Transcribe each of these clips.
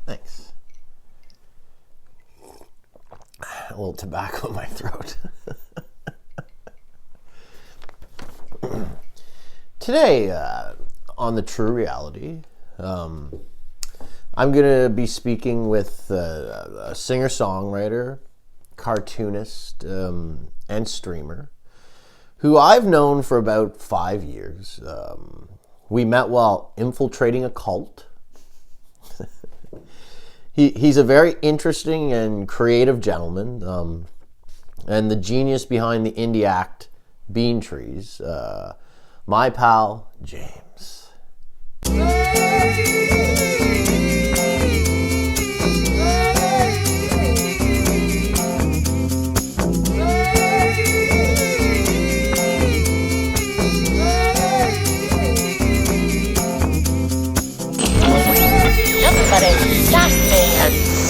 Thanks. A little tobacco in my throat. Today, on The True Reality, I'm going to be speaking with a singer-songwriter, cartoonist, and streamer, who I've known for about 5 years. We met while infiltrating a cult. He's a very interesting and creative gentleman, and the genius behind the indie act BeanTrees, my pal, James.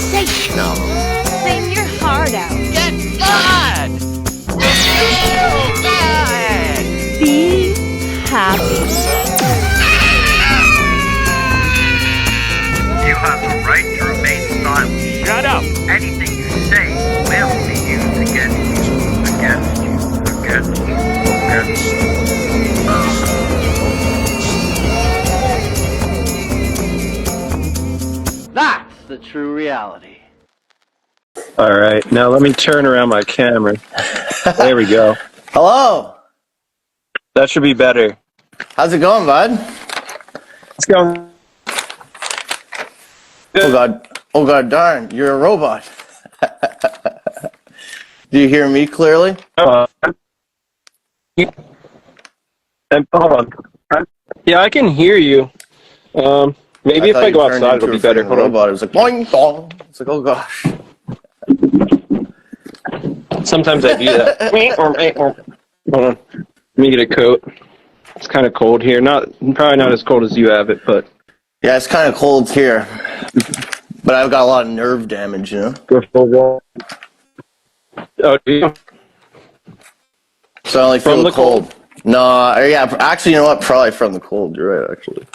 Sensational. Sing your heart out. Get mad. Be happy. You have the right to remain silent. Shut up. Anything you say will be used against you. That's the true reality. All right, now let me turn around my camera. There we go. Hello. That should be better. How's it going, bud? Let's go. Oh god darn, you're a robot. Do you hear me clearly? And hold on. Yeah, I can hear you. Maybe if I go outside, it'll be better. Hold on. Robot. It was like boing dong. It's like, oh gosh. Sometimes I do that. Hold on. Let me get a coat. It's kind of cold here. Probably not as cold as you have it, but Yeah, it's kind of cold here, but I've got a lot of nerve damage, you know. go full wall. Oh, do you? So I only feel From the the cold? No, yeah, actually, you know what? Probably from the cold. You're right, actually.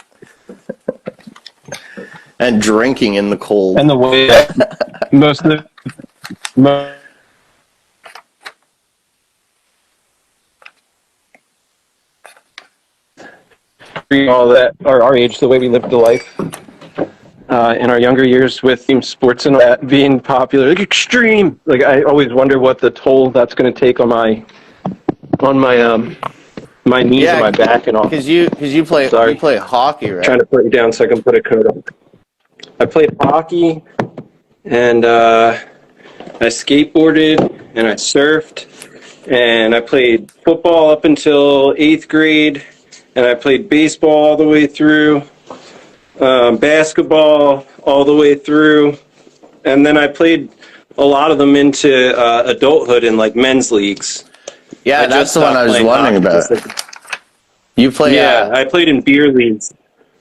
And drinking in the cold. And the way most of the all that are our age, the way we lived the life in our younger years with team sports and all that being popular, like extreme. Like I always wonder what the toll that's going to take on my my knees and my back and all. Because you play hockey, right? Trying to put you down so I can put a coat on. I played hockey, and I skateboarded, and I surfed, and I played football up until 8th grade, and I played baseball all the way through, basketball all the way through, and then I played a lot of them into adulthood in like men's leagues. Yeah, that's the one I was wondering about. You play? Yeah, I played in beer leagues.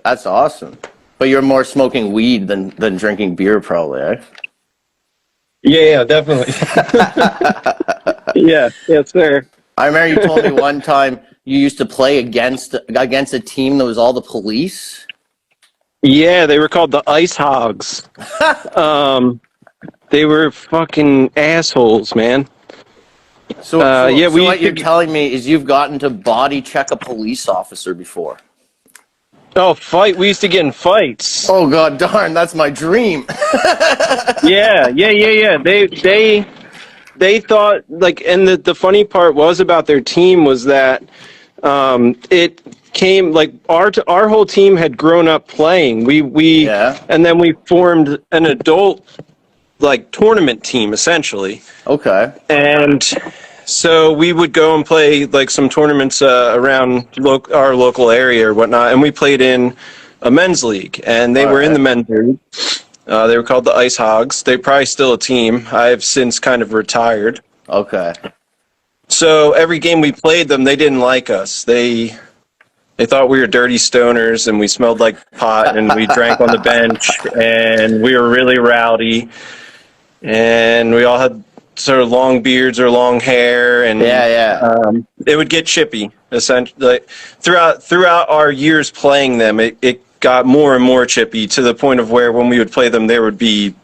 That's awesome. But you're more smoking weed than drinking beer, probably, eh? Yeah, definitely. Yeah, sir. I remember you told me one time you used to play against a team that was all the police. Yeah, they were called the Ice Hogs. They were fucking assholes, man. So what you're telling me is you've gotten to body check a police officer before. Oh, we used to get in fights. Oh god darn, that's my dream. Yeah. They thought, like, and the funny part was about their team was that it came, like, our whole team had grown up playing. And then we formed an adult, like, tournament team, essentially. Okay. And so we would go and play like some tournaments around our local area or whatnot, and we played in a men's league, and they were in the men's league. They were called the Ice Hogs. They're probably still a team. I have since kind of retired. Okay. So every game we played them, they didn't like us. They thought we were dirty stoners, and we smelled like pot, and we drank on the bench, and we were really rowdy, and we all had sort of long beards or long hair, and it would get chippy. Essentially, throughout our years playing them, it got more and more chippy to the point of where when we would play them, there would be,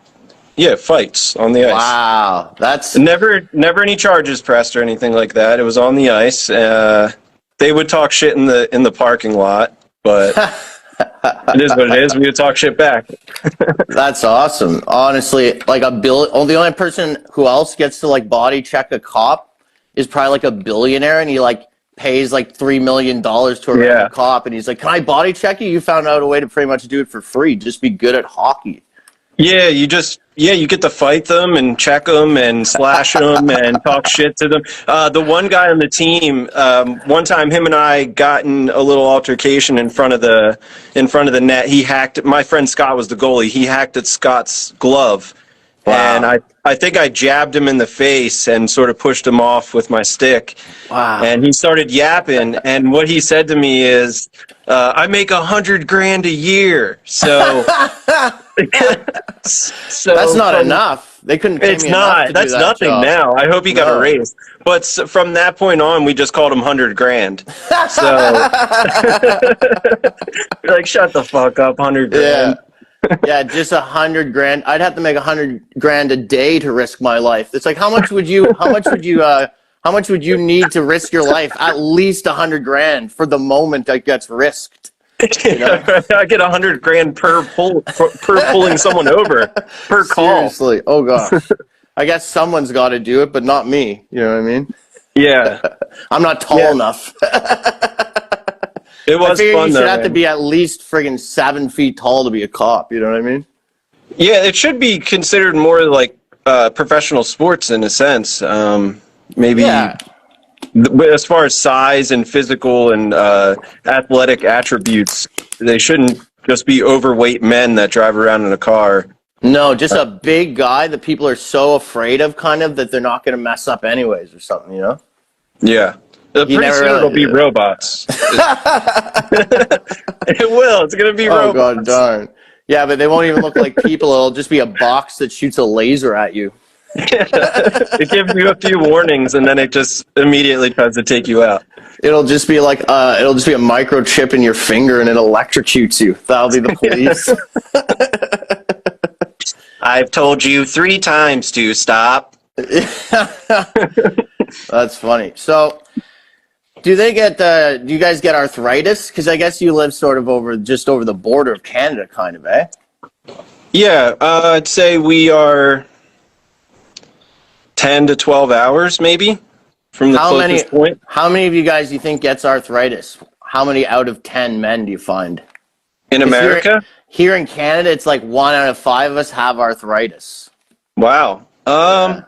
fights on the ice. Wow, that's Never any charges pressed or anything like that. It was on the ice. They would talk shit in the parking lot, but it is what it is. We would talk shit back. that's awesome. Honestly, like the only person who else gets to like body check a cop is probably like a billionaire, and he like pays like $3 million to a random cop, and he's like, "Can I body check you? You found out a way to pretty much do it for free. Just be good at hockey." Yeah, you get to fight them and check them and slash them and talk shit to them. The one guy on the team, one time him and I got in a little altercation in front of the net. He hacked, my friend Scott was the goalie. He hacked at Scott's glove. Wow. And I think I jabbed him in the face and sort of pushed him off with my stick. Wow. And he started yapping. And what he said to me is, I make $100,000 a year. So, that's not enough. They couldn't pay me enough to do That's that nothing job. now. I hope he got a raise. But from that point on, we just called him $100,000. So, you're like, shut the fuck up, $100,000. Yeah. Yeah, just $100,000. I'd have to make $100,000 a day to risk my life. It's like, how much would you need to risk your life? At least $100,000 for the moment that gets risked. You know? I get $100,000 per pulling someone over per call. Seriously, oh gosh. I guess someone's got to do it, but not me. You know what I mean? Yeah, I'm not tall enough. It was I fun. You should though, have to be at least friggin' 7 feet tall to be a cop. You know what I mean? Yeah, it should be considered more like professional sports in a sense. Maybe as far as size and physical and athletic attributes, they shouldn't just be overweight men that drive around in a car. No, just a big guy that people are so afraid of, kind of, that they're not going to mess up anyways or something, you know? Yeah. Pretty soon it'll be robots. It will. It's going to be robots. Oh, God darn. Yeah, but they won't even look like people. It'll just be a box that shoots a laser at you. It gives you a few warnings, and then it just immediately tries to take you out. It'll just be like, it'll just be a microchip in your finger, and it electrocutes you. That'll be the police. I've told you 3 times to stop. That's funny. So, do you guys get arthritis? Because I guess you live sort of just over the border of Canada, kind of, eh? Yeah, I'd say we are 10 to 12 hours, maybe, from the closest point. How many of you guys do you think gets arthritis? How many out of 10 men do you find? In America? Here in Canada, it's like 1 out of 5 of us have arthritis. Wow. Yeah.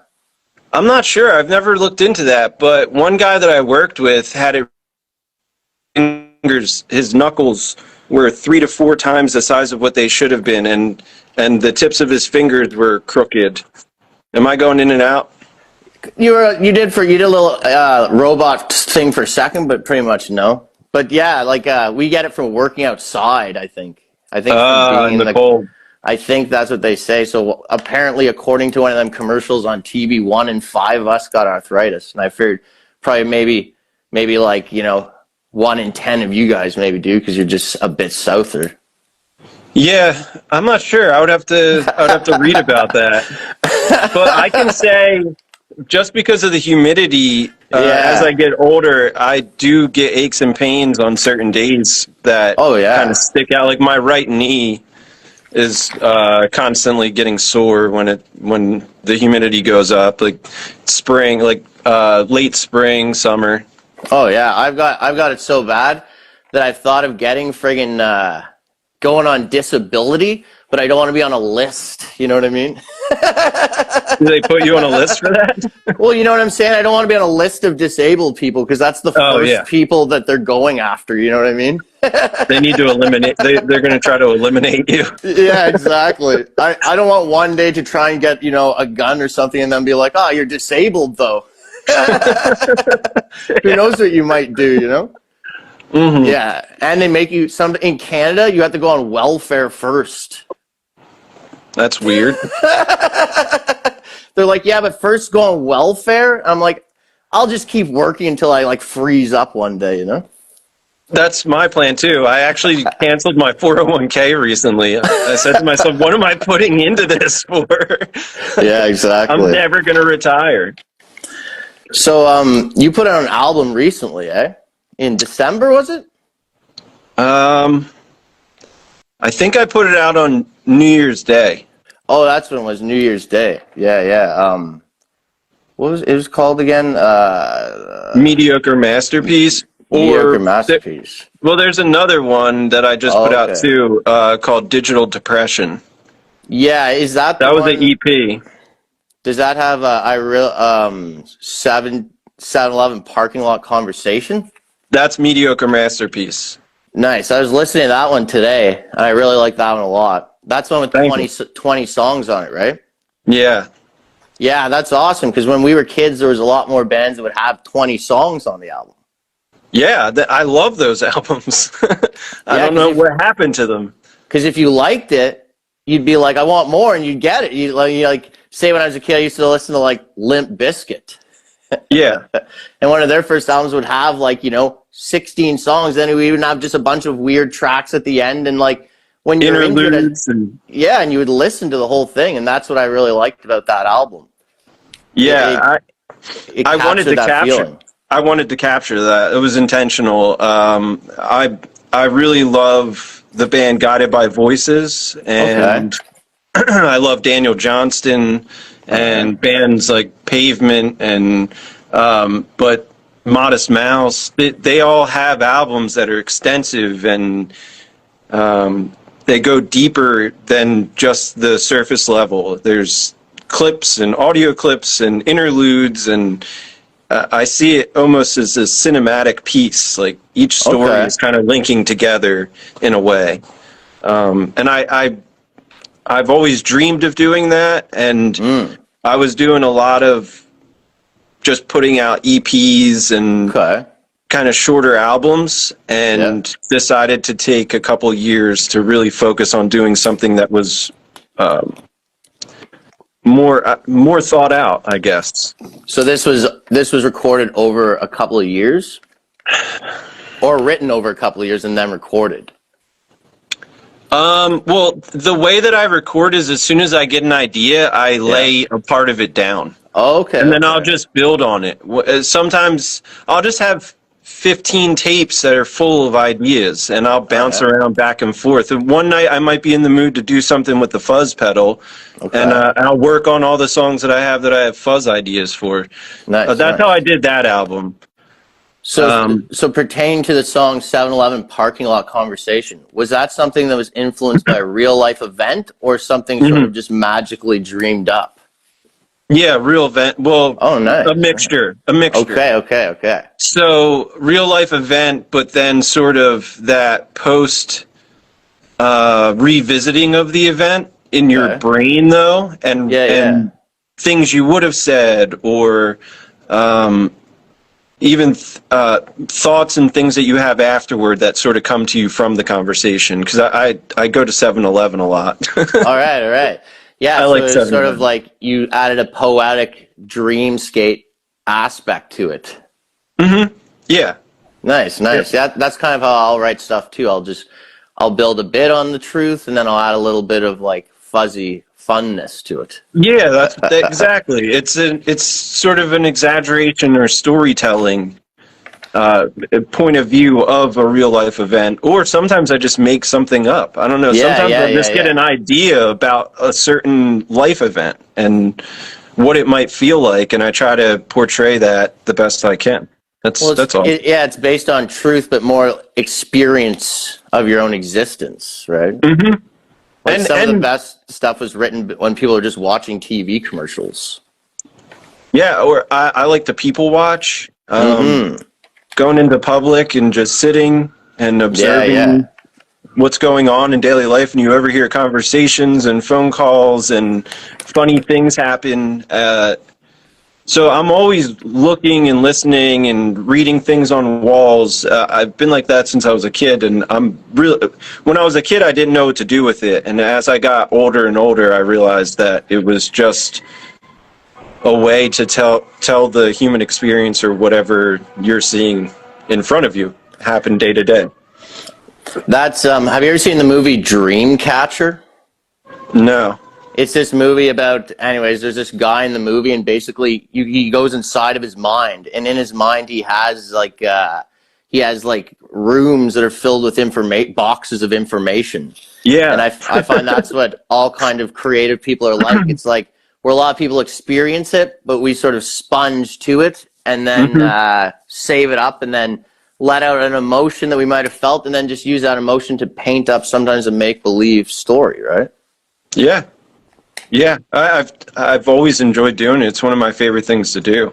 I'm not sure. I've never looked into that, but one guy that I worked with had his knuckles were 3 to 4 times the size of what they should have been, and the tips of his fingers were crooked. Am I going in and out? You did a little robot thing for a second, but pretty much no. But yeah, like we get it from working outside. I think from being in the cold. I think that's what they say. So apparently, according to one of them commercials on TV, 1 in 5 of us got arthritis, and I figured probably maybe like 1 in 10 of you guys maybe do, because you're just a bit souther. Yeah, I'm not sure. I would have to read about that. But I can say, just because of the humidity, as I get older, I do get aches and pains on certain days that kind of stick out. Like my right knee is constantly getting sore when the humidity goes up, like spring, like late spring, summer. Oh yeah, I've got it so bad that I've thought of getting friggin' going on disability, but I don't want to be on a list. You know what I mean? Do they put you on a list for that? Well, you know what I'm saying? I don't want to be on a list of disabled people, because that's the first people that they're going after. You know what I mean? They need to eliminate. They're going to try to eliminate you. Yeah, exactly. I don't want one day to try and get a gun or something, and then be like, "Oh, you're disabled, though." Who knows what you might do? Mm-hmm. Yeah, and they make you in Canada. You have to go on welfare first. That's weird. They're like, yeah, but first go on welfare. I'm like, I'll just keep working until I freeze up one day, That's my plan too. I actually canceled my 401k recently. I said to myself, what am I putting into this for? Yeah, exactly. I'm never going to retire. So, you put out an album recently, eh? In December, was it? I think I put it out on New Year's Day. Oh, that's when it was, New Year's Day. Yeah. What was it was called again? Mediocre Masterpiece. Mediocre Masterpiece. Well, there's another one that I just put out too, called Digital Depression. Yeah, is that that was an EP? Does that have 7-Eleven parking lot conversation? That's Mediocre Masterpiece. Nice. I was listening to that one today, and I really like that one a lot. That's one with 20 songs on it, right? Yeah. Yeah, that's awesome, because when we were kids, there was a lot more bands that would have 20 songs on the album. Yeah, I love those albums. I don't know what happened to them. Because if you liked it, you'd be like, I want more, and you'd get it. You like say when I was a kid, I used to listen to like Limp Bizkit. Yeah. And one of their first albums would have 16 songs. Then we would have just a bunch of weird tracks at the end, and when you're into it, and you would listen to the whole thing, and that's what I really liked about that album. Yeah, I wanted to capture. I wanted to capture that. It was intentional. I really love the band Guided by Voices, and I love Daniel Johnston and bands like Pavement and but Modest Mouse. They all have albums that are extensive, and they go deeper than just the surface level. There's clips and audio clips and interludes, and I see it almost as a cinematic piece. Like each story is kind of linking together in a way. And I've always dreamed of doing that, and I was doing a lot of just putting out EPs and kind of shorter albums, and decided to take a couple years to really focus on doing something that was more thought out, I guess. So this was recorded over a couple of years, or written over a couple of years and then recorded? Well, the way that I record is as soon as I get an idea, I lay a part of it down. And then I'll just build on it. Sometimes I'll just have 15 tapes that are full of ideas, and I'll bounce around back and forth. And one night I might be in the mood to do something with the fuzz pedal, and I'll work on all the songs that I have fuzz ideas for. That's how I did that album. So pertaining to the song 7-Eleven Parking Lot Conversation, was that something that was influenced by a real life event, or something sort of just magically dreamed up? Yeah, real event. Well, nice. A mixture. Okay. So real life event, but then sort of that post revisiting of the event in your brain, though, and things you would have said, or even thoughts and things that you have afterward that sort of come to you from the conversation. Because I go to 7-Eleven a lot. All right. Yeah, I like it's sort of like you added a poetic dreamscape aspect to it. Mm-hmm. Yeah. Nice. Yeah, that's kind of how I'll write stuff too. I'll build a bit on the truth, and then I'll add a little bit of fuzzy funness to it. Yeah, that's exactly. It's sort of an exaggeration or storytelling point of view of a real life event, or sometimes I just make something up. I don't know. Sometimes I just get an idea about a certain life event and what it might feel like, and I try to portray that the best I can. That's all. It's based on truth, but more experience of your own existence, right? Mm-hmm. And some of the best stuff was written when people are just watching TV commercials. Yeah, or I like to people watch. Going into public and just sitting and observing what's going on in daily life, and you ever hear conversations and phone calls and funny things happen. So I'm always looking and listening and reading things on walls. I've been like that since I was a kid, and when I was a kid, I didn't know what to do with it. And as I got older and older, I realized that it was just a way to tell the human experience or whatever you're seeing in front of you. happen day to day. That's have you ever seen the movie Dreamcatcher? No. It's this movie about, anyways, there's this guy in the movie, and basically he goes inside of his mind, and in his mind he has like rooms that are filled with boxes of information. Yeah. And I find that's what all kind of creative people are like. It's like where a lot of people experience it, but we sort of sponge to it and then save it up and then let out an emotion that we might have felt and then just use that emotion to paint up sometimes a make-believe story, right? Yeah. Yeah. I've always enjoyed doing it. It's one of my favorite things to do.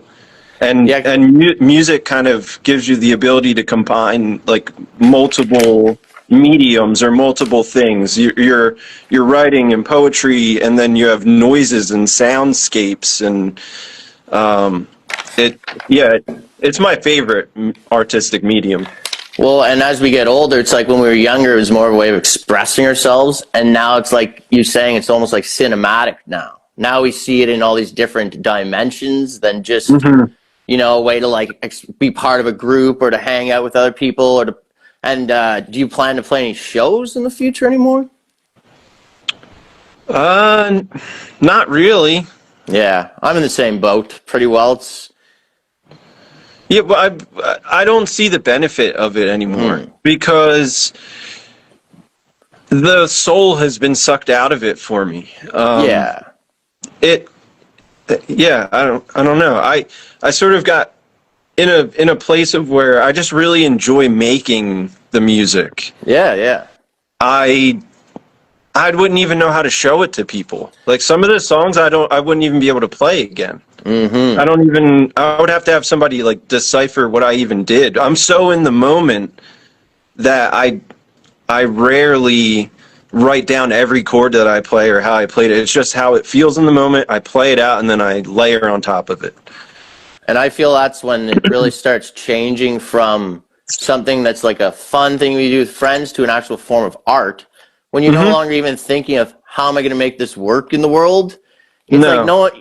And music kind of gives you the ability to combine like multiple mediums or multiple things. You're writing and poetry, and then you have noises and soundscapes, and it's my favorite artistic medium. Well, and as we get older, it's like when we were younger, it was more of a way of expressing ourselves, and now it's like you're saying, it's almost like cinematic now. Now we see it in all these different dimensions than just a way to like be part of a group or to hang out with other people or to. And do you plan to play any shows in the future anymore? Not really. Yeah, I'm in the same boat pretty well. Yeah, but I don't see the benefit of it anymore because the soul has been sucked out of it for me. I don't know. I sort of got in a place of where I just really enjoy making the music. Yeah. I wouldn't even know how to show it to people. Like some of the songs I wouldn't even be able to play again. I would have to have somebody like decipher what I even did. I'm so in the moment that I rarely write down every chord that I play or how I played it. It's just how it feels in the moment. I play it out and then I layer on top of it. And I feel that's when it really starts changing from something that's like a fun thing we do with friends to an actual form of art. When you're no longer even thinking of how am I going to make this work in the world. It's like no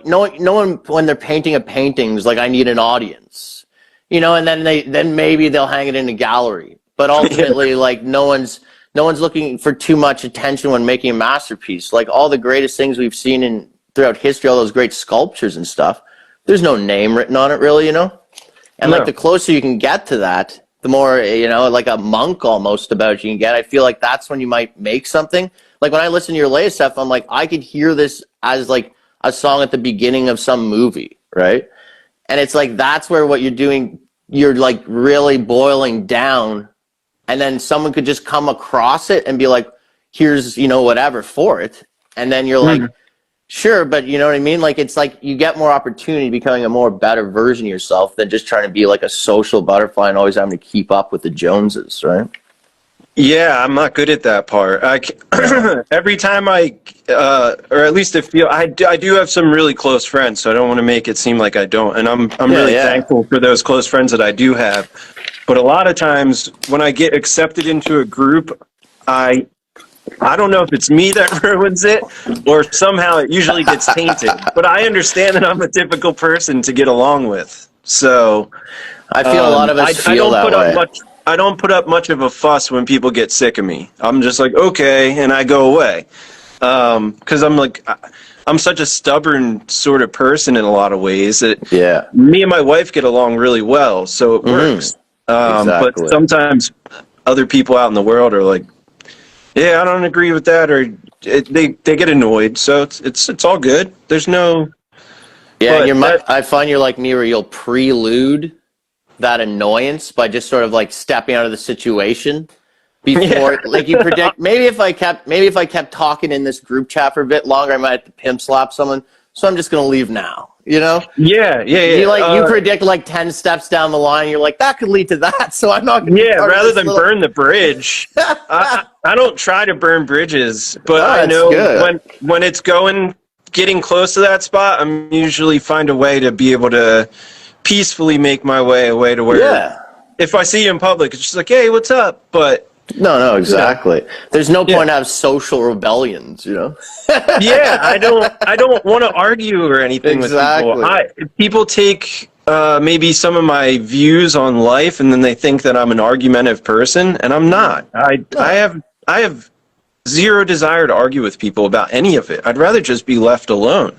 one when they're painting a painting is like I need an audience, and then maybe they'll hang it in a gallery. But ultimately, like no one's looking for too much attention when making a masterpiece. Like all the greatest things we've seen throughout history, all those great sculptures and stuff. There's no name written on it, really, And like the closer you can get to that, the more like a monk almost about you can get. I feel like that's when you might make something. Like when I listen to your latest stuff, I'm like I could hear this as like a song at the beginning of some movie, right? And it's like that's where what you're doing, you're like really boiling down, and then someone could just come across it and be like, here's whatever for it, and then you're like, sure, but you know what I mean? Like it's like you get more opportunity becoming a more better version of yourself than just trying to be like a social butterfly and always having to keep up with the Joneses, right? Yeah, I'm not good at that part. Every time or at least I do have some really close friends, so I don't want to make it seem like I don't. And I'm really thankful for those close friends that I do have. But a lot of times when I get accepted into a group, I don't know if it's me that ruins it or somehow it usually gets tainted. But I understand that I'm a difficult person to get along with. So I feel a lot of us feel that way. I don't put up much of a fuss when people get sick of me. I'm just like, okay, and I go away. Because I'm such a stubborn sort of person in a lot of ways that me and my wife get along really well, so it works. Exactly. But sometimes other people out in the world are like, yeah, I don't agree with that, or they get annoyed. So it's all good. There's no. Yeah, I find you're like me, where you'll prelude that annoyance by just sort of like stepping out of the situation before like you predict maybe if I kept talking in this group chat for a bit longer I might have to pimp slap someone, so I'm just gonna leave now, you predict like 10 steps down the line, you're like that could lead to that, so I'm not gonna rather than burn the bridge. I don't try to burn bridges, but I know when it's getting close to that spot, I'm usually find a way to be able to peacefully make my way away to where if I see you in public, it's just like, hey, what's up? But no, exactly. There's no point to have social rebellions, I don't want to argue or anything with people. People take maybe some of my views on life, and then they think that I'm an argumentative person, and I'm not. I have zero desire to argue with people about any of it. I'd rather just be left alone.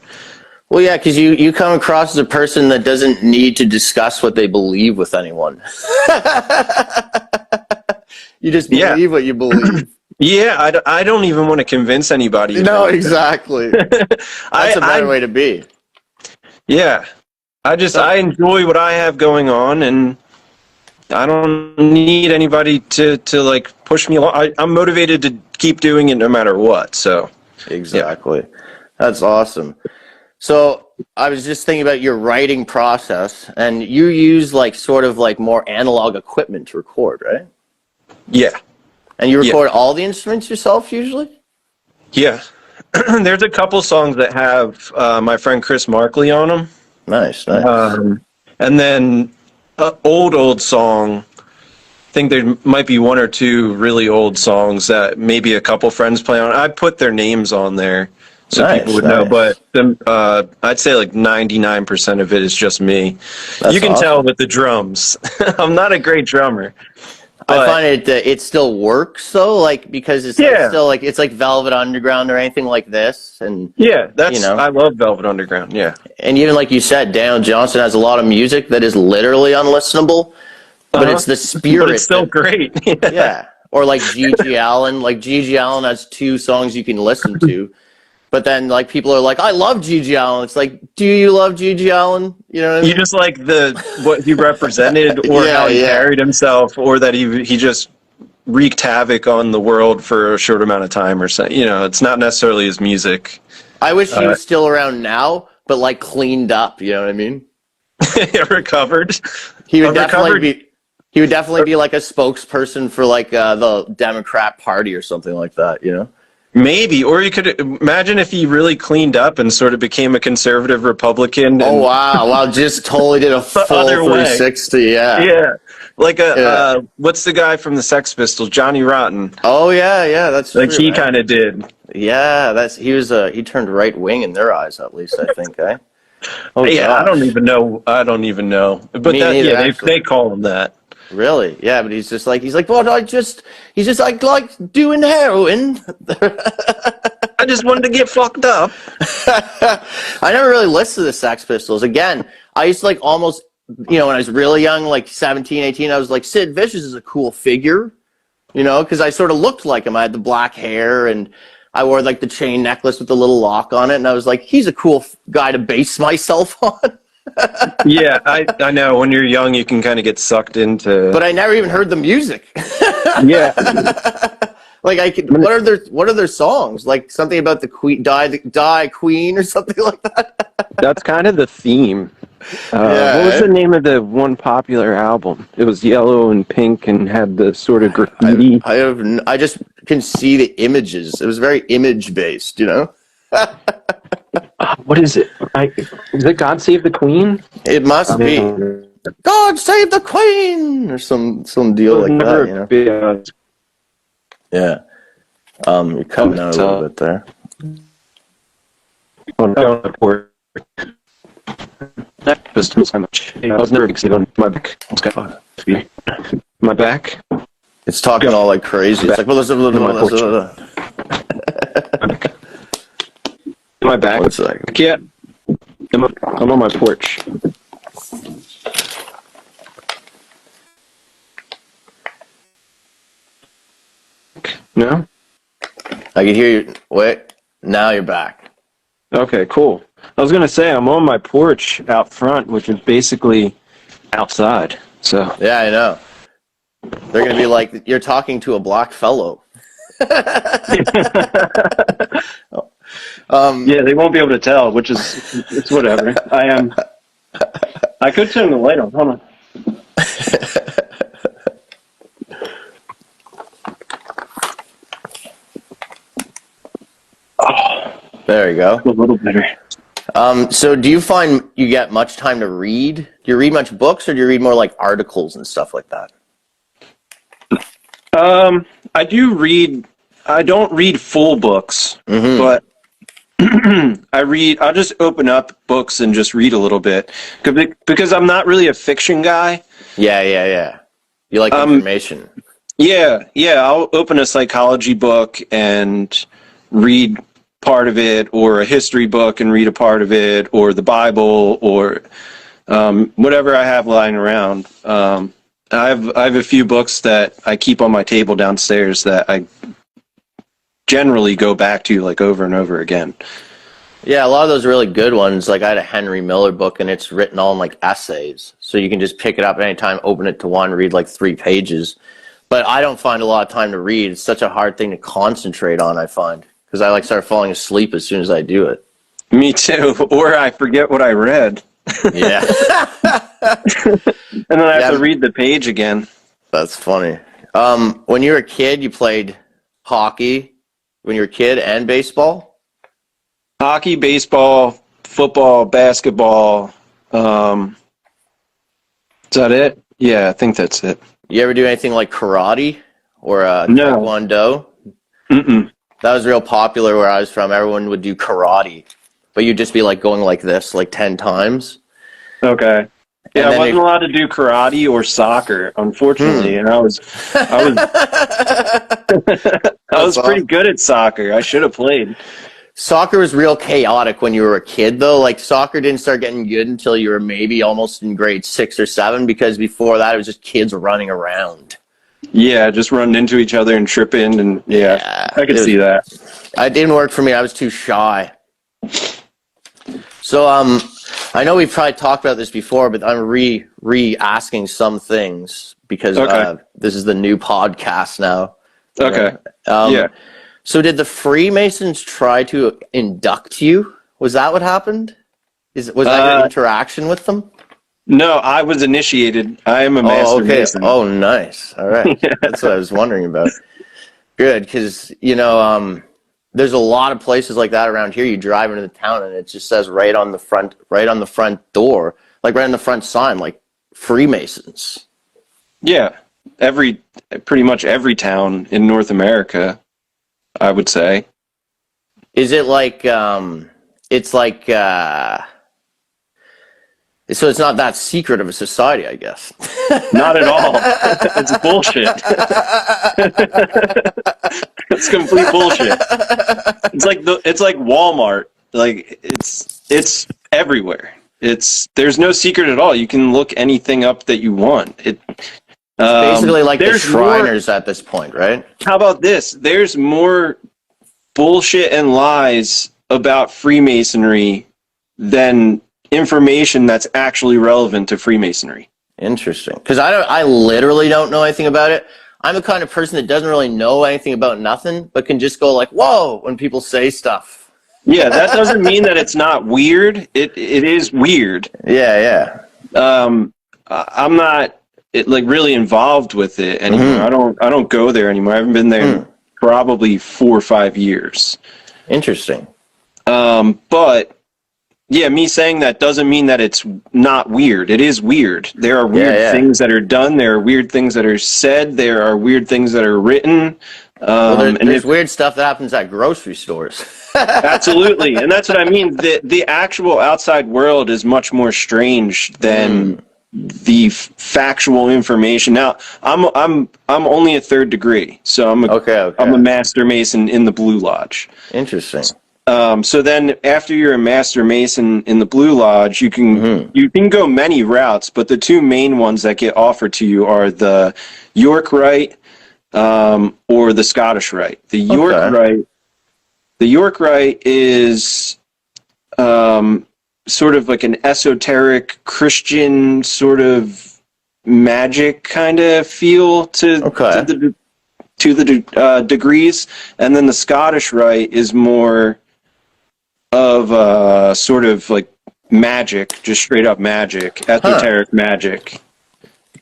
Well, yeah, because you come across as a person that doesn't need to discuss what they believe with anyone. You just believe what you believe. Yeah, I don't even want to convince anybody. No, exactly. That's a better way to be. Yeah. I enjoy what I have going on, and I don't need anybody to like push me along. I'm motivated to keep doing it no matter what. So exactly. Yeah. That's awesome. So I was just thinking about your writing process, and you use like sort of like more analog equipment to record, right? Yeah. And you record all the instruments yourself usually? Yeah. There's a couple songs that have my friend Chris Markley on them. Nice. And then an old song. I think there might be one or two really old songs that maybe a couple friends play on. I put their names on there so people would know, but I'd say like 99% of it is just me. That's you can awesome. tell with the drums. I'm not a great drummer. I find it still works though, like because it's like still like it's like Velvet Underground or anything like this, and that's I love Velvet Underground, and even like you said, Daniel Johnston has a lot of music that is literally unlistenable, but it's the spirit. But it's still great. Or like G.G. Allen, like G.G. Allen has 2 songs you can listen to. But then, like, people are like, I love G.G. Allen. It's like, do you love G.G. Allen? You know what I mean? You just like what he represented or how he carried himself, or that he just wreaked havoc on the world for a short amount of time or something. You know, it's not necessarily his music. I wish he was still around now, but, like, cleaned up. You know what I mean? Recovered? He would definitely be like a spokesperson for, like, the Democrat Party or something like that, you know? Maybe, or you could imagine if he really cleaned up and sort of became a conservative Republican. Oh wow! Just totally did a full 360. Yeah. Like what's the guy from the Sex Pistols, Johnny Rotten? Oh yeah, that's like true, he kind of did. Yeah, he turned right wing in their eyes, at least I think. Oh yeah, gosh. I don't even know, but they call him that. Really? Yeah, but he's like, well, he's just like doing heroin. I just wanted to get fucked up. I never really listened to the Sex Pistols. Again, I used to like almost, when I was really young, like 17, 18, I was like, Sid Vicious is a cool figure, because I sort of looked like him. I had the black hair and I wore like the chain necklace with the little lock on it. And I was like, he's a cool guy to base myself on. Yeah, I know. When you're young, you can kind of get sucked into. But I never even heard the music. Yeah. Like what are their songs? Like something about the Queen, die Queen or something like that. That's kind of the theme. What was the name of the one popular album? It was yellow and pink and had the sort of graffiti. I just can see the images. It was very image based, What is it? Is it God Save the Queen? It must be. God Save the Queen! Or some deal like that, Yeah. You're cutting out a little bit there. I was never excited on my back. My back? It's talking all like crazy. It's like, my back. One second. Yeah. I'm on my porch. No? I can hear you. Wait. Now you're back. Okay, cool. I was going to say, I'm on my porch out front, which is basically outside. So. Yeah, I know. They're going to be like, you're talking to a black fellow. Yeah, they won't be able to tell, which is, it's whatever. I could turn the light on. Hold on. Oh, there you go. A little better. So do you find you get much time to read? Do you read much books, or do you read more like articles and stuff like that? I do read. I don't read full books, but I'll just open up books and just read a little bit because I'm not really a fiction guy. Yeah. You like information. Yeah. I'll open a psychology book and read part of it, or a history book and read a part of it, or the Bible, or whatever I have lying around. I have a few books that I keep on my table downstairs that I generally go back to like over and over again. Yeah, a lot of those really good ones. Like I had a Henry Miller book, and it's written all in like essays, so you can just pick it up at any time, open it to one, read like 3 pages. But I don't find a lot of time to read. It's such a hard thing to concentrate on, I find, because I like start falling asleep as soon as I do it. Me too. Or I forget what I read. Yeah. And then I have to read the page again. That's funny. When you were a kid, you played hockey when you were a kid and baseball? Hockey, baseball, football, basketball. Is that it? Yeah, I think that's it. You ever do anything like karate or No. taekwondo? Mm-mm. That was real popular where I was from. Everyone would do karate, but you'd just be like going like this like 10 times. Okay. Yeah, I wasn't allowed to do karate or soccer, unfortunately, and I was pretty good at soccer. I should have played. Soccer was real chaotic when you were a kid, though. Like, soccer didn't start getting good until you were maybe almost in grade 6 or 7, because before that, it was just kids running around. Yeah, just running into each other and tripping, and yeah I could see that. It didn't work for me. I was too shy. So, I know we've probably talked about this before, but I'm re-asking some things because this is the new podcast now. Okay. Yeah. So did the Freemasons try to induct you? Was that what happened? Was that your interaction with them? No, I was initiated. I am a master Mason. Oh, nice. All right. Yeah. That's what I was wondering about. Good, because, there's a lot of places like that around here. You drive into the town and it just says right on the front door, like right on the front sign, like Freemasons. Yeah. Pretty much every town in North America, I would say. Is it like, it's like, so it's not that secret of a society, I guess. Not at all. It's bullshit. It's complete bullshit. It's like Walmart. Like it's everywhere. There's no secret at all. You can look anything up that you want. It's basically like the Shriners at this point, right? How about this? There's more bullshit and lies about Freemasonry than information that's actually relevant to Freemasonry. Interesting. Because I literally don't know anything about it. I'm the kind of person that doesn't really know anything about nothing, but can just go like, whoa, when people say stuff. Yeah, that doesn't mean that it's not weird. It is weird. Yeah. I'm not really involved with it anymore. I don't go there anymore. I haven't been there in probably 4 or 5 years. Interesting. But yeah, me saying that doesn't mean that it's not weird. It is weird. There are weird things that are done. There are weird things that are said. There are weird things that are written. There's weird stuff that happens at grocery stores. Absolutely, and that's what I mean. The actual outside world is much more strange than the factual information. Now, I'm only a 3rd degree, so I'm a Master Mason in the Blue Lodge. Interesting. So then after you're a Master Mason in the Blue Lodge, you can go many routes, but the 2 main ones that get offered to you are the York Rite or the Scottish Rite. The York Rite is sort of like an esoteric Christian sort of magic kind of feel to the degrees, and then the Scottish Rite is more of sort of like magic, just straight up magic, esoteric magic.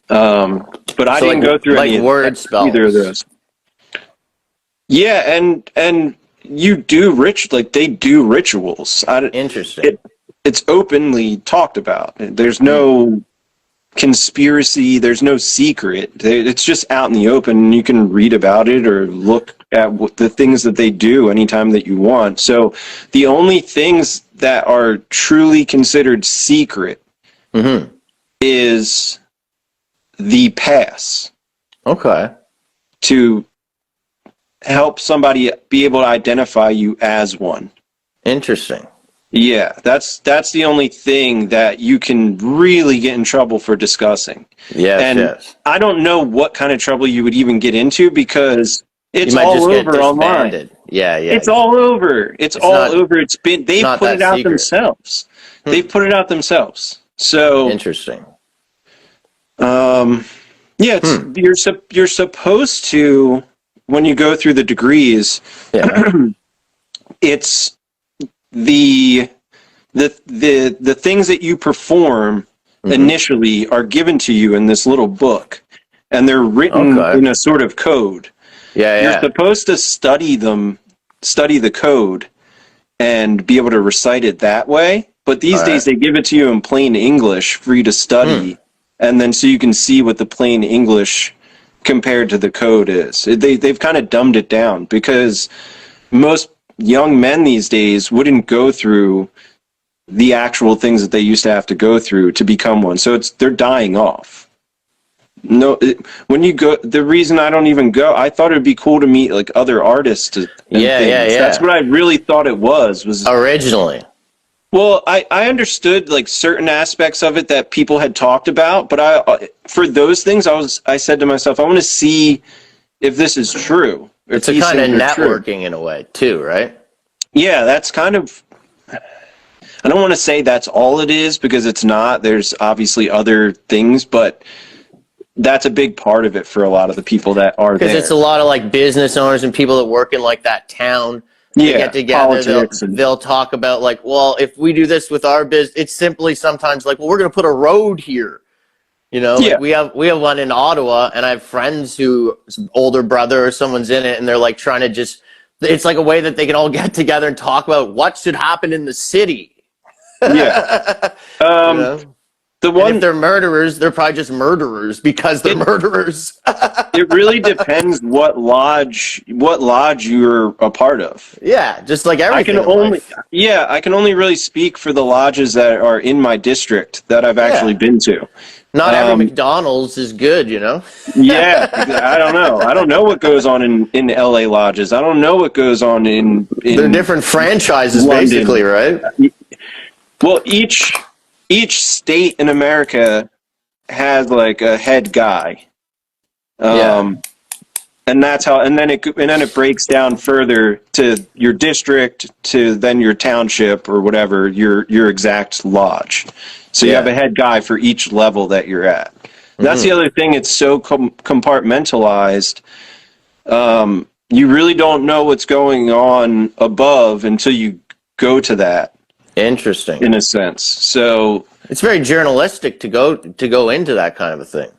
But I didn't go through either of those. Yeah, and you do they do rituals. Interesting. It's openly talked about. There's no conspiracy. There's no secret. It's just out in the open, and you can read about it or look at the things that they do anytime that you want. So the only things that are truly considered secret is the pass. Okay. To help somebody be able to identify you as one. Interesting. Yeah, that's the only thing that you can really get in trouble for discussing. Yes, and yes. I don't know what kind of trouble you would even get into because it's You might all just get over online. disbanded. Yeah. It's all over. It's all not- over. They've not put that it out secret. themselves. They've put it out themselves. So Interesting. yeah, you're supposed to, when you go through the degrees, it's the things that you perform initially are given to you in this little book, and they're written in a sort of code. You're supposed to study the code, and be able to recite it that way. But these days they give it to you in plain English for you to study, and then so you can see what the plain English compared to the code is. They've kind of dumbed it down because most young men these days wouldn't go through the actual things that they used to have to go through to become one. So they're dying off. When you go, the reason I don't even go, I thought it'd be cool to meet like other artists. And things. That's what I really thought it was originally. Well, I understood like certain aspects of it that people had talked about, but for those things, I said to myself, I want to see if this is true. It's a kind of networking in a way too, right? Yeah, that's kind of, I don't want to say that's all it is because it's not. There's obviously other things, but that's a big part of it for a lot of the people that are there. Because it's a lot of like business owners and people that work in like that town. They get together, they'll talk about like, well, if we do this with our business, it's simply sometimes like, well, we're going to put a road here. You know, like we have one in Ottawa, and I have friends whose older brother or someone's in it, and they're like trying to just, it's like a way that they can all get together and talk about what should happen in the city. Yeah. You know? And if they're murderers, they're probably just murderers because they're murderers. It really depends what lodge you're a part of. Yeah, just like everything. I can only really speak for the lodges that are in my district that I've actually been to. Not every McDonald's is good, you know? Yeah, I don't know. I don't know what goes on in LA lodges. I don't know what goes on in they're different franchises, London. Basically, right? Well, each state in America has like a head guy. And that's how, and then it breaks down further to your district, to then your township or whatever, your exact lodge. So you have a head guy for each level that you're at. That's the other thing. It's so compartmentalized. You really don't know what's going on above until you go to that. Interesting. In a sense. So it's very journalistic to go into that kind of a thing.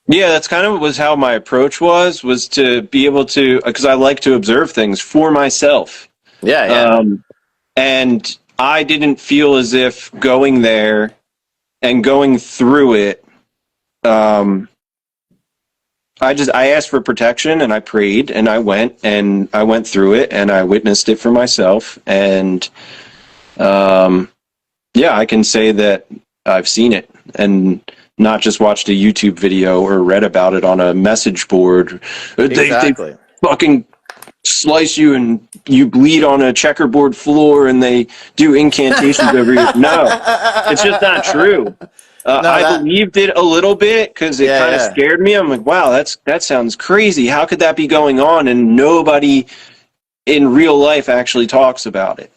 Yeah, that's kind of was how my approach was to be able to, because I like to observe things for myself. Yeah. And I didn't feel as if going there and going through it, I asked for protection and I prayed and I went through it and I witnessed it for myself. And I can say that I've seen it and not just watched a YouTube video or read about it on a message board. Exactly. They fucking slice you and you bleed on a checkerboard floor and they do incantations over you. No, it's just not true. I believed it a little bit because it kind of scared me. I'm like, wow, that sounds crazy. How could that be going on? And nobody in real life actually talks about it.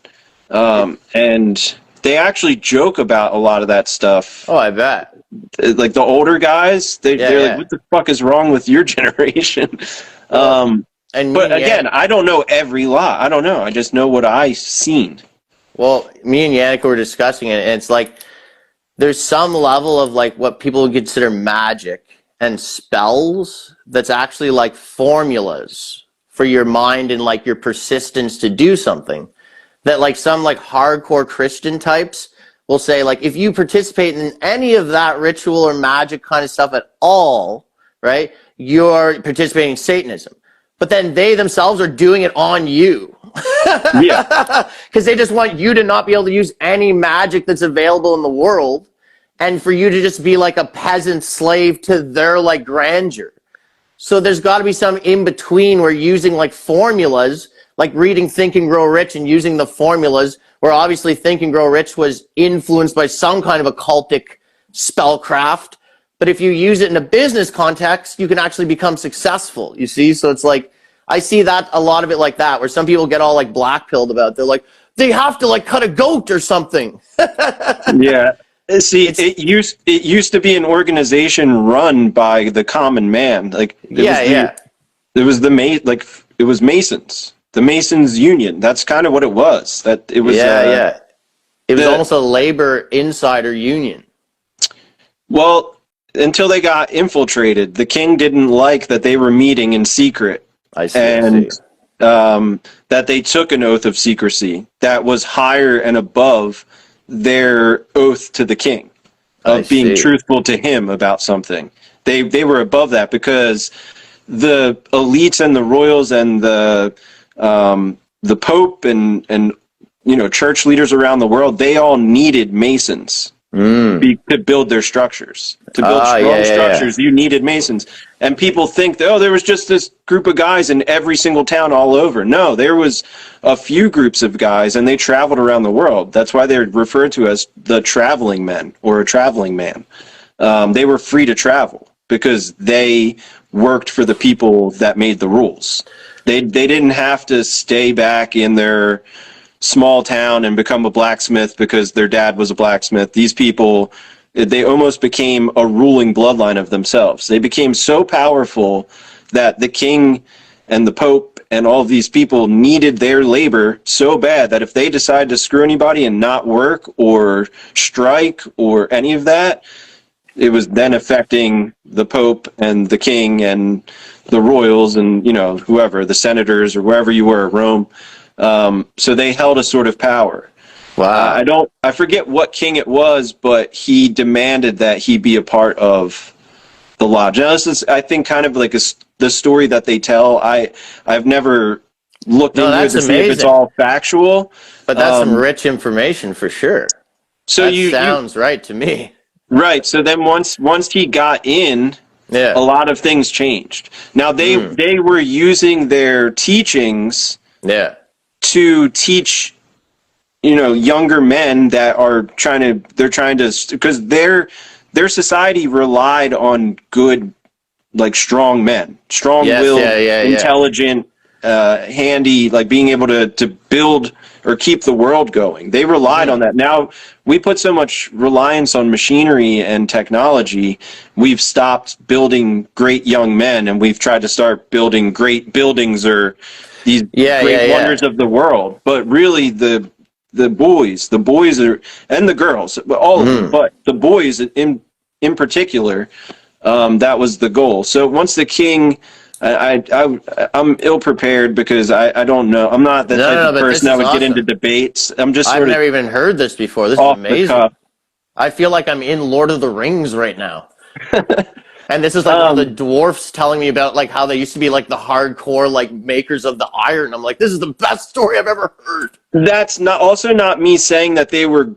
And they actually joke about a lot of that stuff. Oh, I bet. Like the older guys, they're like, what the fuck is wrong with your generation? But again, I don't know every law. I don't know. I just know what I've seen. Well, me and Yannick were discussing it, and it's like there's some level of like what people would consider magic and spells that's actually like formulas for your mind and like your persistence to do something that like some like hardcore Christian types will say, like, if you participate in any of that ritual or magic kind of stuff at all, right, you're participating in Satanism. But then they themselves are doing it on you. Yeah. Because they just want you to not be able to use any magic that's available in the world, and for you to just be like a peasant slave to their like grandeur. So there's got to be some in between where using like formulas, like reading Think and Grow Rich and using the formulas, where obviously Think and Grow Rich was influenced by some kind of occultic spellcraft. But if you use it in a business context, you can actually become successful, you see? So it's like, I see that a lot of it like that, where some people get all like black-pilled about it. They're like, they have to like cut a goat or something. Yeah. See, it used to be an organization run by the common man. Like, it was Masons, the Masons Union. That's kind of what it was. It was almost a labor insider union. Well, until they got infiltrated, the king didn't like that they were meeting in secret. I see. That they took an oath of secrecy that was higher and above their oath to the king of being truthful to him about something. They were above that because the elites and the royals and the Pope and church leaders around the world, they all needed Masons to build their structures. To build strong structures, you needed Masons. And people think, there was just this group of guys in every single town all over. No, there was a few groups of guys, and they traveled around the world. That's why they're referred to as the traveling men or a traveling man. They were free to travel because they worked for the people that made the rules. They didn't have to stay back in their small town and become a blacksmith because their dad was a blacksmith. These people, they almost became a ruling bloodline of themselves. They became so powerful that the king and the Pope and all of these people needed their labor so bad that if they decided to screw anybody and not work or strike or any of that, it was then affecting the Pope and the king and the royals and, whoever, the senators or wherever you were, Rome. So they held a sort of power. Wow. I forget what king it was, but he demanded that he be a part of the lodge. Now, this is, I think, kind of like the story that they tell. I've never looked into it to see if it's all factual. But that's some rich information for sure. So that sounds right to me. Right. So then once he got in, a lot of things changed. Now they were using their teachings to teach younger men that are trying to because their society relied on good, like, strong men, strong-willed, intelligent, handy, like being able to build or keep the world going. They relied on that. Now we put so much reliance on machinery and technology, we've stopped building great young men, and we've tried to start building great buildings or these great wonders of the world. But really, the boys are, and the girls, all of them, but the boys in particular, that was the goal. So once the king, I'm ill prepared because I don't know. I'm not the type of person that would get into debates. I've never even heard this before. This is amazing. I feel like I'm in Lord of the Rings right now. And this is like one of the dwarfs telling me about like how they used to be like the hardcore like makers of the iron. I'm like, this is the best story I've ever heard. That's not me saying that they were.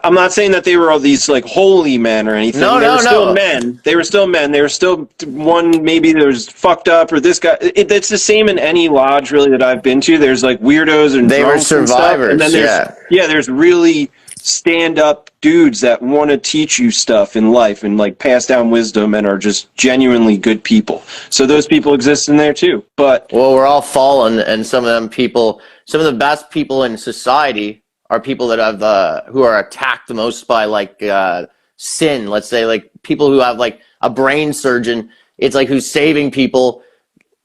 I'm not saying that they were all these like holy men or anything. They were still men. They were still men. They were still one. Maybe there's fucked up or this guy. It's the same in any lodge really that I've been to. There's like weirdos and they were survivors. And then there's really stand-up dudes that want to teach you stuff in life and like pass down wisdom and are just genuinely good people. So those people exist in there too. But we're all fallen, and some of the best people in society are people that have who are attacked the most by like sin. Let's say like people who have like a brain surgeon. It's like who's saving people.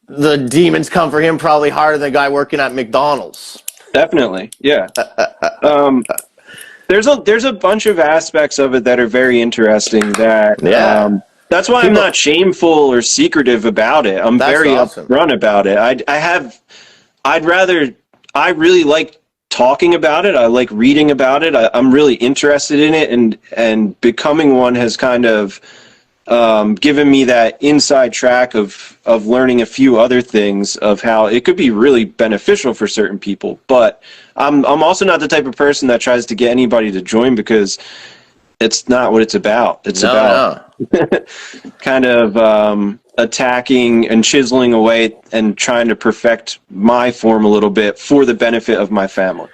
The demons come for him probably harder than the guy working at McDonald's. Definitely, yeah. There's a bunch of aspects of it that are very interesting. That's why I'm not shameful or secretive about it. I'm very upfront about it. I really like talking about it. I like reading about it. I'm really interested in it, and becoming one has kind of given me that inside track of learning a few other things of how it could be really beneficial for certain people. But I'm also not the type of person that tries to get anybody to join, because it's not what it's about. It's about kind of attacking and chiseling away and trying to perfect my form a little bit for the benefit of my family.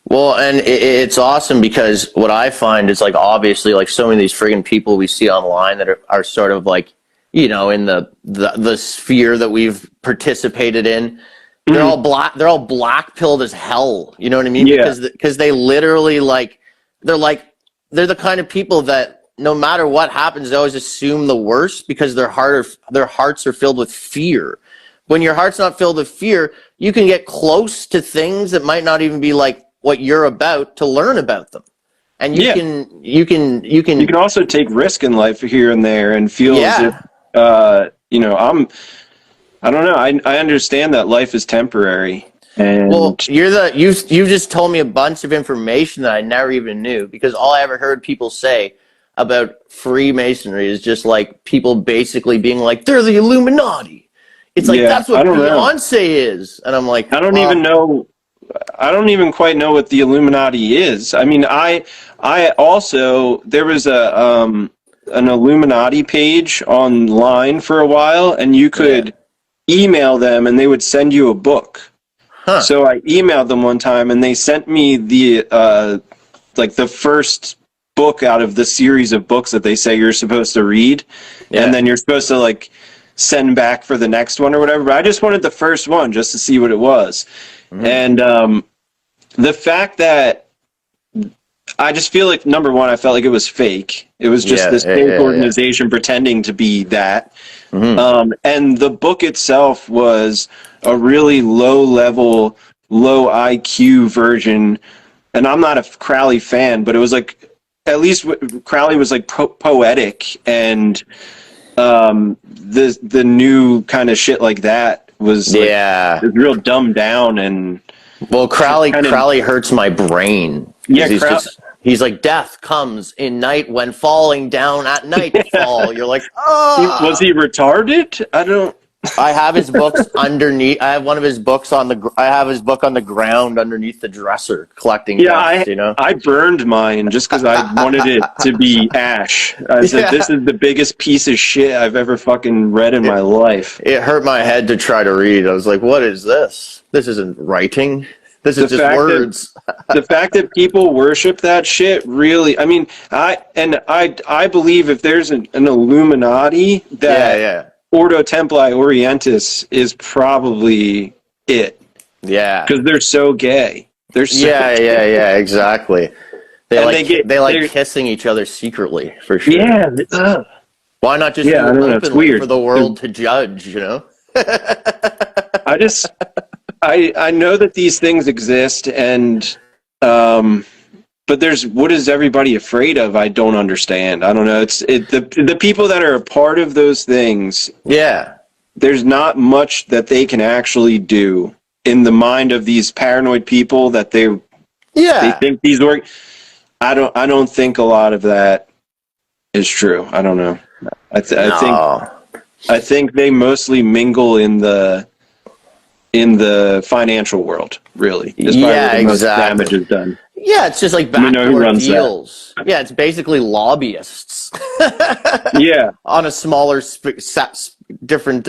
Well, and it's awesome because what I find is, like, obviously, like, so many of these friggin' people we see online that are sort of like, you know, in the sphere that we've participated in, they're all black pilled as hell. You know what I mean? Yeah. Because they literally they're the kind of people that no matter what happens, they always assume the worst because their hearts are filled with fear. When your heart's not filled with fear, you can get close to things that might not even be like what you're about to learn about them. And you can also take risk in life here and there and feel as if, you know, I don't know. I understand that life is temporary. And well, you just told me a bunch of information that I never even knew, because all I ever heard people say about Freemasonry is just like people basically being like, they're the Illuminati. It's like, that's what Beyonce is. And I'm like, I don't even quite know what the Illuminati is. I mean, I also, there was an Illuminati page online for a while, and you could email them and they would send you a book. Huh. So I emailed them one time and they sent me the first book out of the series of books that they say you're supposed to read. Yeah. And then you're supposed to like send back for the next one or whatever. But I just wanted the first one just to see what it was. Mm-hmm. And the fact that I just feel like, number one, I felt like it was fake. It was just this fake organization pretending to be that. Mm-hmm. And the book itself was a really low-level, low-IQ version. And I'm not a Crowley fan, but it was like, at least Crowley was like poetic, and the new kind of shit like that was like, was real dumbed down. And well, Crowley hurts my brain. Yeah, he's like, death comes in night when falling down at nightfall. You're like, oh. Was he retarded? I have his books underneath. I have one of his books I have his book on the ground underneath the dresser collecting dust, you know? I burned mine just because I wanted it to be ash. I said, this is the biggest piece of shit I've ever fucking read in my life. It hurt my head to try to read. I was like, what is this? This isn't writing. This is just words. The fact that people worship that shit really, I mean, I believe if there's an Illuminati that Ordo Templi Orientis is probably it. Yeah. Because they're so gay. They're so gay. Exactly. They like kissing each other secretly, for sure. Yeah. Why not just openly for the world to judge, you know? I know that these things exist, and but what is everybody afraid of? I don't understand. I don't know. The people that are a part of those things. Yeah. There's not much that they can actually do in the mind of these paranoid people that they think these work. I don't think a lot of that is true. I don't know. I think they mostly mingle in the financial world, really. Most damage is done. Yeah, it's just like backdoor deals. That. Yeah, it's basically lobbyists. On a smaller, different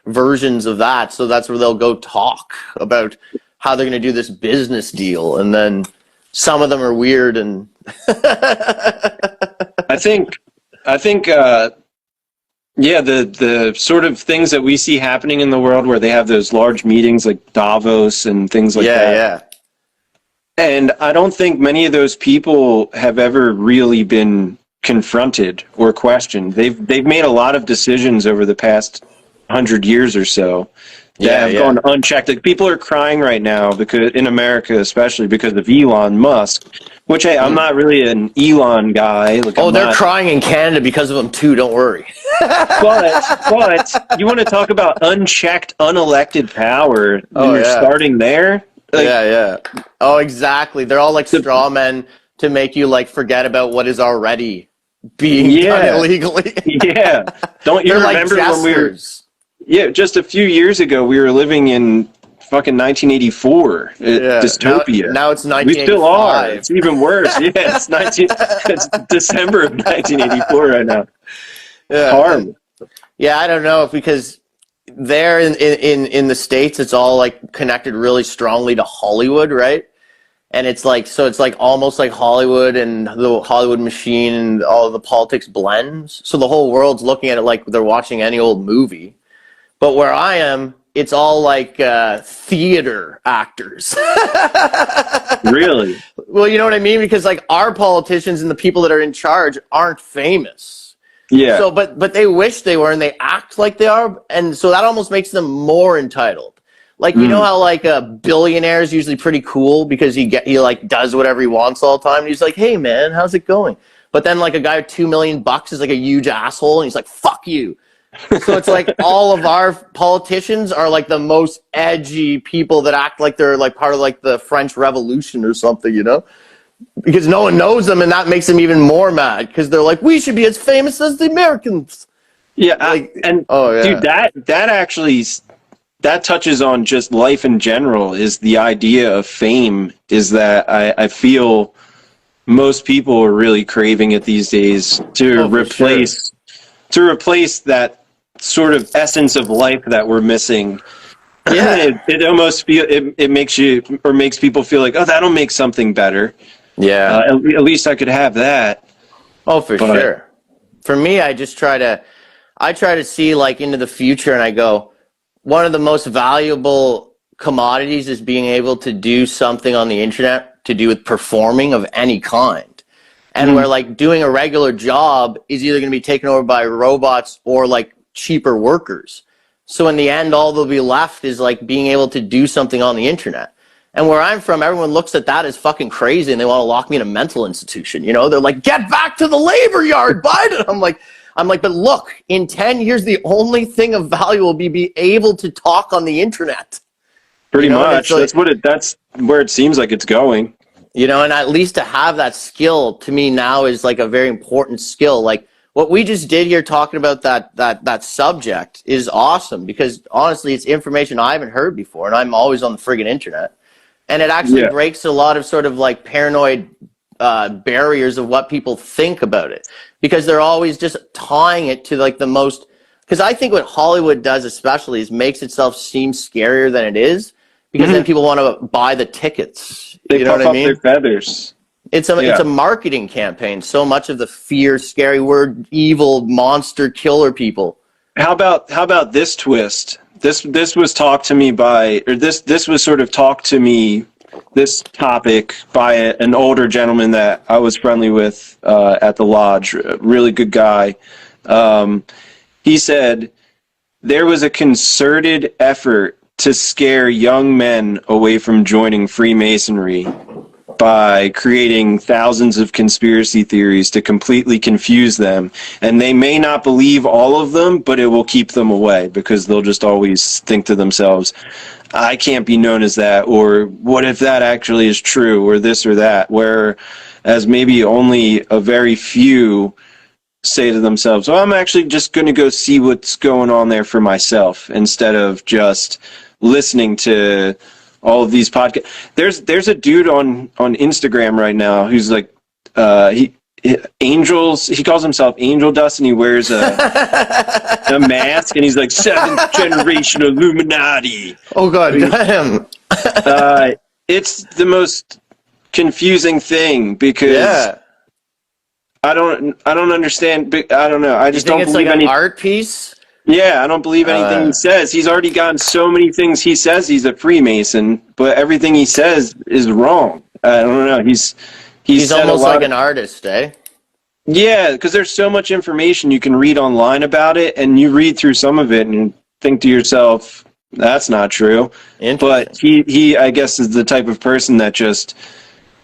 versions of that. So that's where they'll go talk about how they're going to do this business deal, and then some of them are weird. And I think. The sort of things that we see happening in the world where they have those large meetings like Davos and things like that. Yeah. And I don't think many of those people have ever really been confronted or questioned. They've made a lot of decisions over the past 100 years or so that have gone unchecked. Like, people are crying right now because in America, especially because of Elon Musk. Which I'm not really an Elon guy. Like, they're crying in Canada because of him too. Don't worry. But you want to talk about unchecked, unelected power? You're starting there. Yeah. Oh, exactly. They're all like straw men to make you like forget about what is already being done illegally. Yeah. Don't you They're remember like when we were? jesters. Yeah, just a few years ago, we were living in fucking 1984, dystopia. Now it's 1985. We still are. It's even worse. Yeah, it's December of 1984 right now. Yeah. Horrible. Yeah, I don't know, because there in the States, it's all like connected really strongly to Hollywood, right? And it's like, so it's like almost like Hollywood and the Hollywood machine and all of the politics blends. So the whole world's looking at it like they're watching any old movie. But where I am, it's all like theater actors. Really? Well, you know what I mean? Because like our politicians and the people that are in charge aren't famous. Yeah. So, but they wish they were, and they act like they are, and so that almost makes them more entitled. Like, you know how like a billionaire is usually pretty cool because he like does whatever he wants all the time. And he's like, "Hey man, how's it going?" But then like a guy with $2 million is like a huge asshole, and he's like, "Fuck you." So it's like all of our politicians are like the most edgy people that act like they're like part of like the French Revolution or something, you know? Because no one knows them, and that makes them even more mad because they're like, we should be as famous as the Americans. Yeah, Like, dude, that actually that touches on just life in general. Is the idea of fame is that I feel most people are really craving it these days to replace that sort of essence of life that we're missing. Yeah, it almost it makes people feel like, oh, that'll make something better. Yeah, at least I could have that. Oh, for sure. For me, I try to see like into the future, and I go, one of the most valuable commodities is being able to do something on the internet to do with performing of any kind. And where like doing a regular job is either going to be taken over by robots or like cheaper workers. So in the end, all that'll be left is like being able to do something on the internet. And where I'm from, everyone looks at that as fucking crazy, and they want to lock me in a mental institution. You know, they're like, "Get back to the labor yard, Biden." I'm like, but look, in 10 years, the only thing of value will be able to talk on the internet. Pretty much. Like, that's where it seems like it's going. You know, and at least to have that skill to me now is like a very important skill. Like what we just did here talking about that subject is awesome, because honestly, it's information I haven't heard before, and I'm always on the friggin' internet. And it actually breaks a lot of sort of like paranoid barriers of what people think about it, because they're always just tying it to like the most, because I think what Hollywood does especially is makes itself seem scarier than it is, because then people want to buy the tickets. They you know puff what I up mean? their feathers. It's a marketing campaign. So much of the fear, scary word, evil, monster, killer people. How about this twist? This was talked to me by, or this was sort of talked to me, this topic, by an older gentleman that I was friendly with at the lodge, a really good guy. He said there was a concerted effort to scare young men away from joining Freemasonry by creating thousands of conspiracy theories to completely confuse them. And they may not believe all of them, but it will keep them away, because they'll just always think to themselves, I can't be known as that, or what if that actually is true, or this or that, whereas maybe only a very few say to themselves, well, I'm actually just going to go see what's going on there for myself, instead of just listening to all of these podcasts. There's a dude on Instagram right now who's like, Angels. He calls himself Angel Dust, and he wears a mask, and he's like 7th generation Illuminati. Oh God, damn! It's the most confusing thing, because I don't understand. I don't know. I just don't believe it's like an art piece. Yeah, I don't believe anything he says. He's already gotten so many things. He says he's a Freemason, but everything he says is wrong. I don't know. He's almost like an artist, eh? Yeah, because there's so much information you can read online about it, and you read through some of it and think to yourself, that's not true. But he I guess, is the type of person that just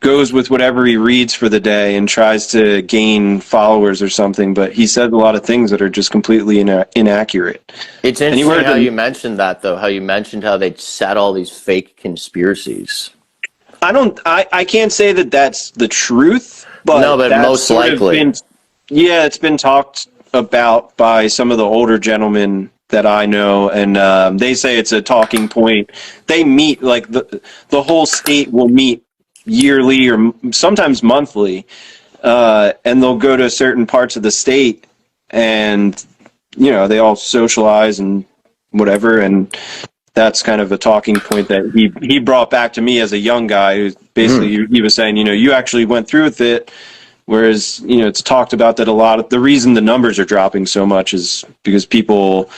goes with whatever he reads for the day and tries to gain followers or something, but he said a lot of things that are just completely inaccurate. It's interesting how you mentioned that, though, how you mentioned how they set all these fake conspiracies. I can't say that that's the truth, but no, but that's most likely. It's been talked about by some of the older gentlemen that I know, and they say it's a talking point. They meet, like, the whole state will meet yearly or sometimes monthly, and they'll go to certain parts of the state, and they all socialize and whatever, and that's kind of a talking point that he brought back to me as a young guy, who basically he was saying, you actually went through with it, whereas it's talked about that a lot of the reason the numbers are dropping so much is because people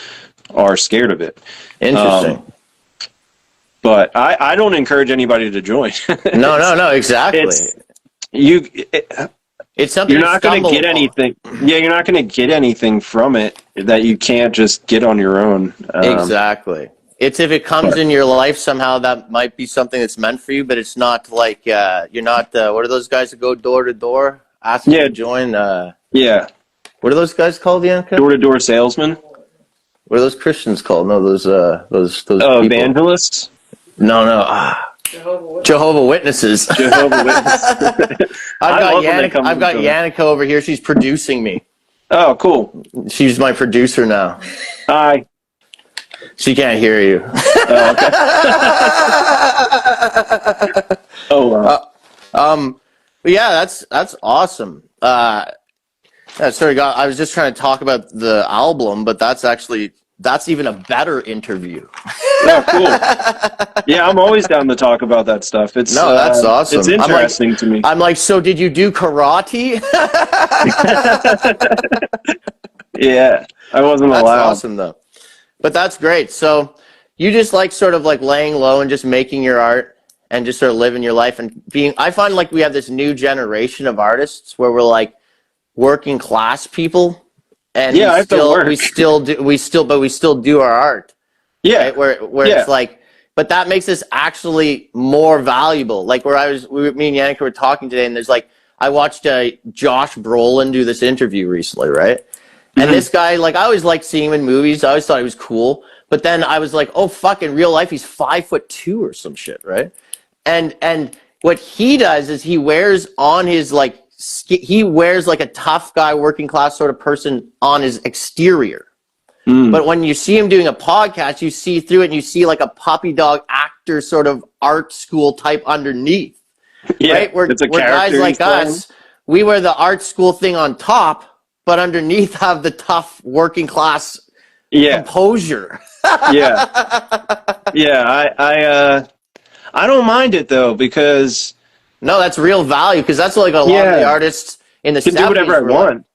are scared of it. Interesting. But I don't encourage anybody to join. No, exactly. It's something you're not going to get anything. Yeah, you're not going to get anything from it that you can't just get on your own. Exactly. It's if it comes in your life somehow, that might be something that's meant for you, but it's not like you're not. What are those guys that go door to door asking to join? Yeah. What are those guys called, Yanka? Door to door salesman. What are those Christians called? No, those people. Evangelists. No. Jehovah Witnesses. Jehovah Witnesses. I've got Yannicka over here. She's producing me. Oh, cool. She's my producer now. Hi. She can't hear you. Oh, okay. Oh, wow. But yeah, that's awesome. I was just trying to talk about the album, but that's even a better interview. Oh, cool. Yeah, I'm always down to talk about that stuff. That's awesome. It's interesting to me. I'm like, so did you do karate? Yeah, I wasn't allowed. That's awesome, though. But that's great. So you just like sort of like laying low and just making your art and just sort of living your life and being. I find like we have this new generation of artists where we're like working class people, and we still do our art. Yeah, right? Where it's like, but that makes us actually more valuable. Like me and Yannicka were talking today, and there's like, I watched Josh Brolin do this interview recently, right? And this guy, like, I always liked seeing him in movies. I always thought he was cool. But then I was like, oh, fuck, in real life, he's 5'2" or some shit, right? And what he does is he wears on his, like, he wears like a tough guy, working class sort of person on his exterior. But when you see him doing a podcast, you see through it and you see like a puppy dog actor sort of art school type underneath. Yeah, right? Where guys like us, we wear the art school thing on top, but underneath have the tough working class composure. Yeah. I don't mind it though, because no, that's real value, because that's like a lot of the artists in the 70s do whatever I want.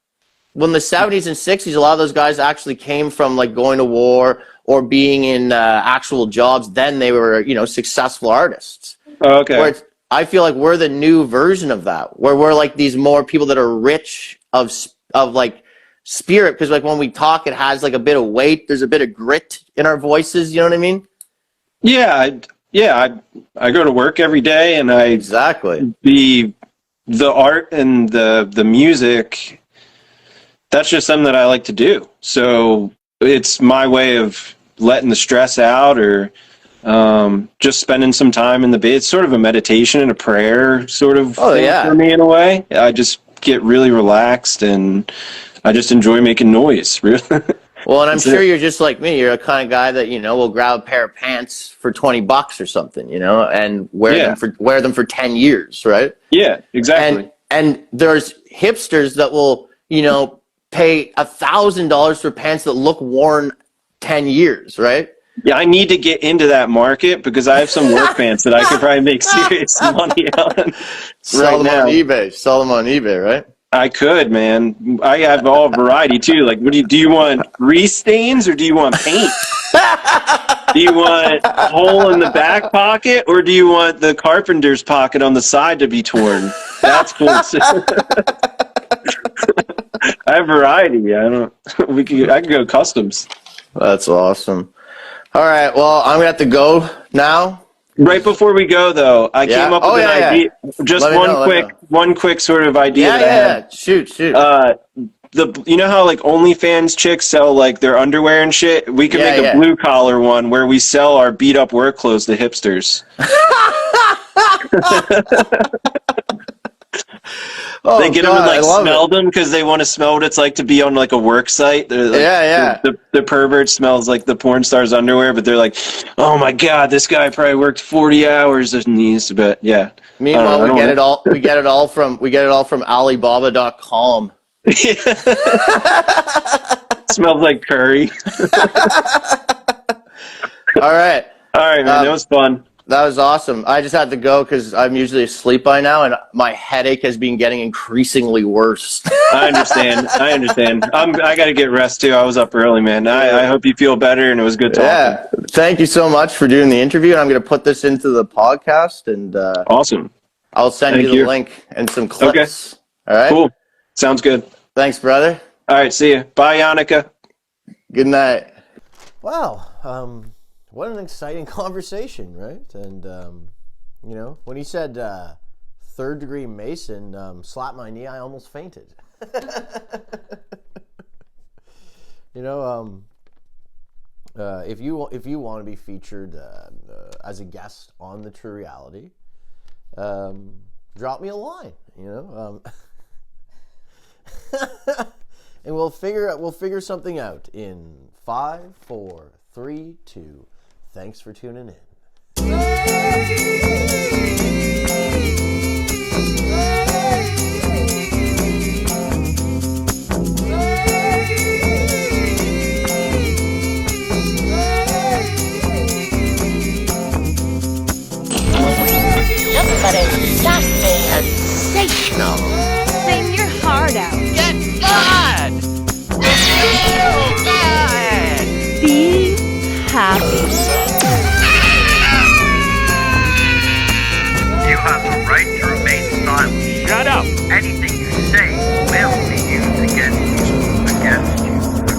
Well, in the 70s and 60s, a lot of those guys actually came from like going to war or being in actual jobs. Then they were, successful artists. Oh, okay. Where I feel like we're the new version of that, where we're like these more people that are rich of like spirit, because like when we talk, it has like a bit of weight. There's a bit of grit in our voices. You know what I mean? Yeah. I go to work every day, and the art and the music. That's just something that I like to do. So it's my way of letting the stress out, or just spending some time in the bed. It's sort of a meditation and a prayer sort of thing for me in a way. I just get really relaxed, and I just enjoy making noise. Really. Well, and I'm sure you're just like me. You're a kind of guy that, will grab a pair of pants for $20 or something, and wear them for 10 years, right? Yeah, exactly. And there's hipsters that will, pay $1,000 for pants that look worn 10 years, right? Yeah, I need to get into that market, because I have some work pants that I could probably make serious money on. Sell them on eBay, right? I could, man. I have all variety too. Like, do you want grease stains, or do you want paint? Do you want a hole in the back pocket, or do you want the carpenter's pocket on the side to be torn? That's cool too. I have variety. I can go customs. That's awesome. All right. Well, I'm gonna have to go now. Right before we go, though, I Yeah? came up Oh, with an yeah, yeah. idea. Just Let me know, let me know. one quick sort of idea Yeah, that I had. yeah. Shoot. You know how like OnlyFans chicks sell like their underwear and shit? We could Yeah, make a yeah. blue collar one where we sell our beat up work clothes to hipsters. Oh, They get them God, and I like love smell it. them because they want to smell what it's like to be on like a work site. They're, like, Yeah. The pervert smells like the porn star's underwear, but they're like, oh my God, this guy probably worked 40 hours in these. But yeah. Meanwhile, we get it all from Alibaba.com. Smells like curry. All right. All right, man. That was fun. That was awesome. I just had to go because I'm usually asleep by now, and my headache has been getting increasingly worse. I understand. I got to get rest too. I was up early, man. I hope you feel better, and it was good talking. Yeah. Thank you so much for doing the interview. And I'm going to put this into the podcast, and Awesome. I'll send Thank you the you. link and some clips. Okay. All right. Cool. Sounds good. Thanks, brother. All right. See you. Bye, Yannicka. Good night. Wow. What an exciting conversation, right? And, you know, when he said third degree Mason, slapped my knee, I almost fainted. You know, if you want to be featured as a guest on The True Reality, drop me a line, you know. And we'll figure something out in 5, 4, 3, 2. Thanks for tuning in. Somebody stop me. Sensational. Sing your heart out. Get God. God. Be happy. You have the right to remain silent. Shut up. Anything you say will be used against you. Against you.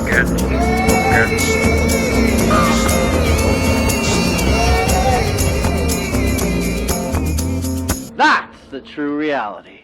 Against you. Against you. That's the true reality.